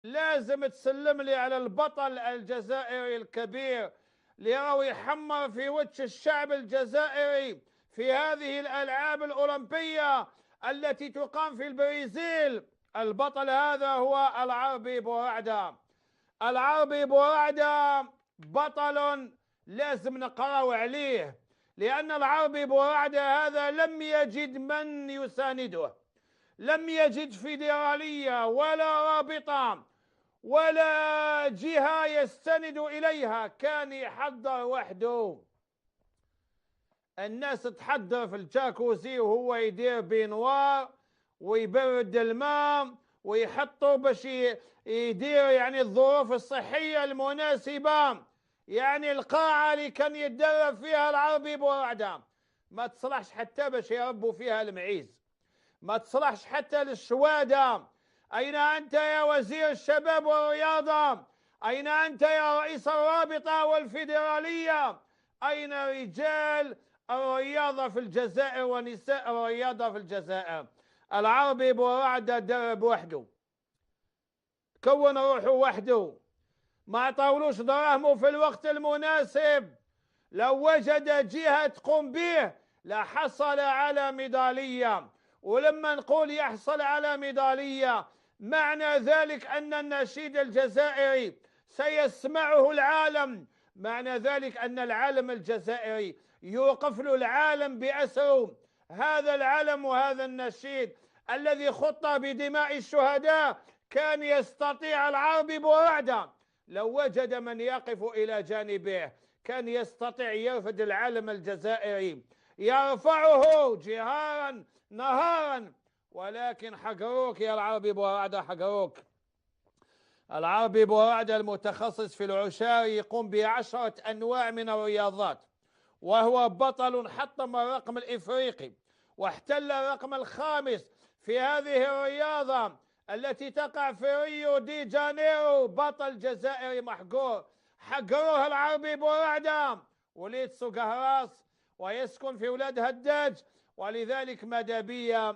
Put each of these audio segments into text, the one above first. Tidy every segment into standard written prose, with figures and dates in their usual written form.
لازم تسلم لي على البطل الجزائري الكبير اللي راهو يحمر في وجه الشعب الجزائري في هذه الألعاب الأولمبية التي تقام في البرازيل. البطل هذا هو العربي بورعدة. العربي بورعدة بطل لازم نقرأ عليه، لأن العربي بورعدة هذا لم يجد من يسانده، لم يجد فيدرالية ولا رابطة ولا جهة يستند إليها، كان يحضر وحده. الناس تحضر في الجاكوزي وهو يدير بينوار ويبرد الماء ويحطه باش يدير يعني الظروف الصحية المناسبة. يعني القاعة اللي كان يتدرب فيها العربي بورعدة ما تصلحش حتى باش يربوا فيها المعيز، ما تصلحش حتى للشوادة. أين أنت يا وزير الشباب والرياضة؟ أين أنت يا رئيس الرابطة والفيدرالية؟ أين رجال الرياضة في الجزائر ونساء الرياضة في الجزائر؟ العربي بورعدة درب وحده، كون روحه وحده، ما عطاولوش دراهمه في الوقت المناسب. لو وجد جهة تقوم به لحصل على ميدالية. ولما نقول يحصل على ميدالية معنى ذلك أن النشيد الجزائري سيسمعه العالم، معنى ذلك أن العالم الجزائري يوقف له العالم بأسره. هذا العلم وهذا النشيد الذي خط بدماء الشهداء كان يستطيع العربي بورعدة لو وجد من يقف إلى جانبه، كان يستطيع يرفد العلم الجزائري، يرفعه جهارا نهارا. ولكن حقروك يا العربي بورعدة، حقروك. العربي بورعدة المتخصص في العشار يقوم ب10 أنواع من الرياضات، وهو بطل حطم الرقم الإفريقي واحتل الرقم الخامس في هذه الرياضة التي تقع في ريو دي جانيرو. بطل جزائري محقور، حقروه العربي بورعدة. وليد سقهراس ويسكن في ولاد هداج، ولذلك ماذا بيا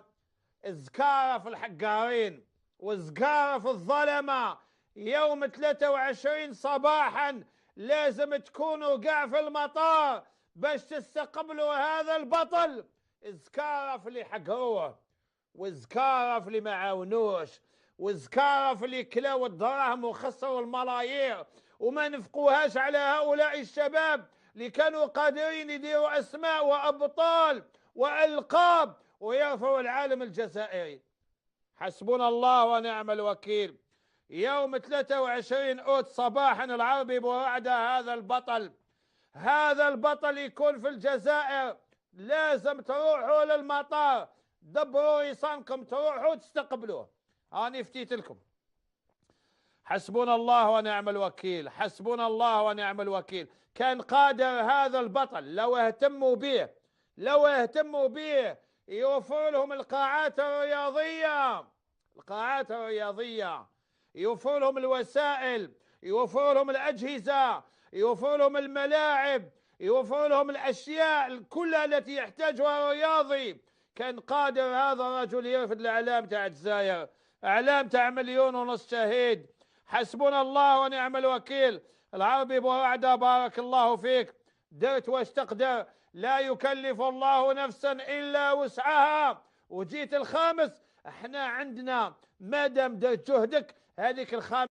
زكارة في الحقارين وزكارة في الظلمة. يوم 23 صباحا لازم تكونوا قاع في المطار باش تستقبلوا هذا البطل. زكارة في اللي حقروه، وزكارة في اللي ما عاونوش، وزكارة في اللي كلاو الدراهم وخسروا الملايير وما نفقوهاش على هؤلاء الشباب اللي كانوا قادرين يديروا أسماء وأبطال وألقاب ويرفعوا العالم الجزائري. حسبنا الله ونعم الوكيل. يوم 23 أوت صباحا العربي بورعدة هذا البطل، هذا البطل يكون في الجزائر. لازم تروحوا للمطار، دبروا رصانكم تروحوا تستقبلوه. هاني فتيت لكم. حسبنا الله ونعم الوكيل، حسبنا الله ونعم الوكيل. كان قادر هذا البطل لو اهتموا به، لو اهتموا به يوفر لهم القاعات الرياضية، القاعات الرياضية، يوفر لهم الوسائل، يوفر لهم الأجهزة، يوفر لهم الملاعب، يوفر لهم الأشياء كلها التي يحتاجها الرياضي. كان قادر هذا الرجل يرفد الأعلام تاع الجزائر، أعلام تاع 1.5 مليون شهيد. حسبنا الله ونعم الوكيل. العربي بورعدة بارك الله فيك، درت واش تقدر، لا يكلف الله نفسا إلا وسعها. وجيت الخامس، احنا عندنا ما دام درت جهدك هذيك الخامس